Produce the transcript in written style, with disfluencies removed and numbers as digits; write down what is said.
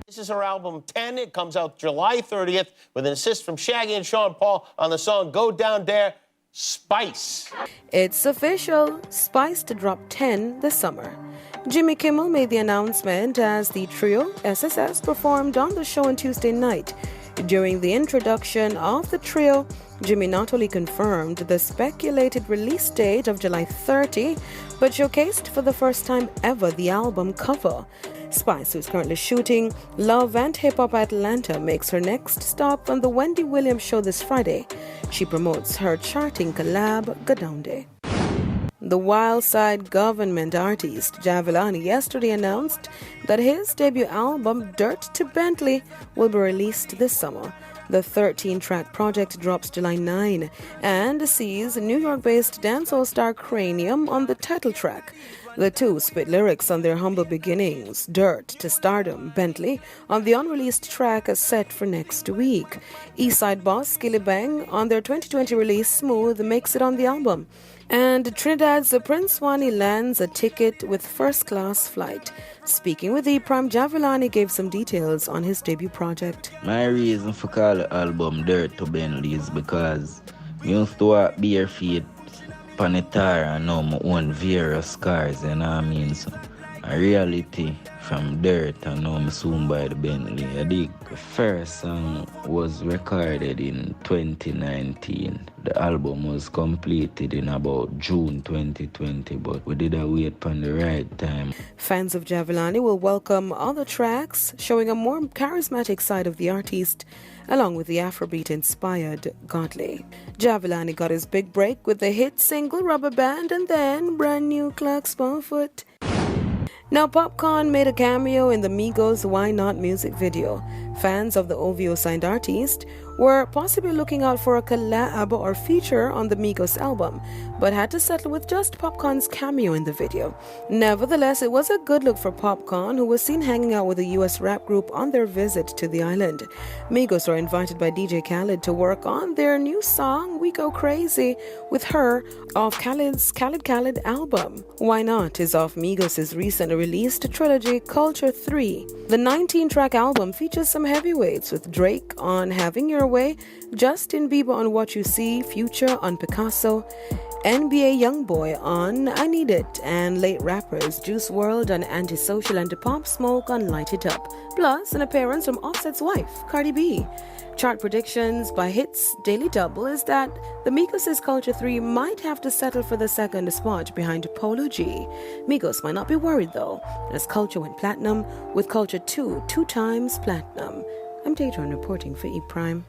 This is her album 10. It comes out July 30th with an assist from Shaggy and Sean Paul on the song Go Down There, Spice. It's official. Spice to drop 10 this summer. Jimmy Kimmel made the announcement as the trio, SSS, performed on the show on Tuesday night. During the introduction of the trio, Jimmy not only confirmed the speculated release date of July 30, but showcased for the first time ever the album cover. Spice, who's currently shooting Love and Hip Hop Atlanta, makes her next stop on the Wendy Williams show this Friday. She promotes her charting collab, Go Down There. The Wild Side government artist Jahvillani yesterday announced that his debut album, Dirt to Bentley, will be released this summer. The 13-track project drops July 9 and sees New York-based dancehall star Kranium on the title track. The two spit lyrics on their humble beginnings, Dirt to Stardom, Bentley, on the unreleased track is set for next week. Eastside boss Skilly Bang on their 2020 release Smooth makes it on the album. And Trinidad's Prince Wani lands a ticket with first-class flight. Speaking with E-Prime, Jahvillani gave some details on his debut project. My reason for calling the album Dirt to Bentley is because I used to walk bare feet on the tar and now I own various scars, you know what I mean? So, a reality from Dirt and now I'm soon by the Bentley. I think the first song was recorded in 2019. The album was completed in about June 2020, but we didn't wait for the right time. Fans of Jahvillani will welcome other tracks showing a more charismatic side of the artist, along with the Afrobeat-inspired Godly. Jahvillani got his big break with the hit single Rubber Band and then brand new Clark Smallfoot. Now, Popcorn made a cameo in the Migos' Why Not music video. Fans of the OVO-signed artist were possibly looking out for a collab or feature on the Migos album, but had to settle with just Popcorn's cameo in the video. Nevertheless, it was a good look for Popcorn, who was seen hanging out with a U.S. rap group on their visit to the island. Migos were invited by DJ Khaled to work on their new song, We Go Crazy, with her off Khaled's Khaled album. Why Not is off Migos' recently released trilogy, Culture 3. The 19-track album features some heavyweights, with Drake on Having Your Way, Justin Bieber on What You See, Future on Picasso, NBA Youngboy on I Need It, and late rappers Juice WRLD on Antisocial and Pop Smoke on Light It Up, plus an appearance from Offset's wife, Cardi B. Chart predictions by Hits Daily Double is that the Migos' Culture 3 might have to settle for the second spot behind Polo G. Migos might not be worried though, as Culture went platinum, with Culture 2 2 times platinum. I'm Daytron reporting for E-Prime.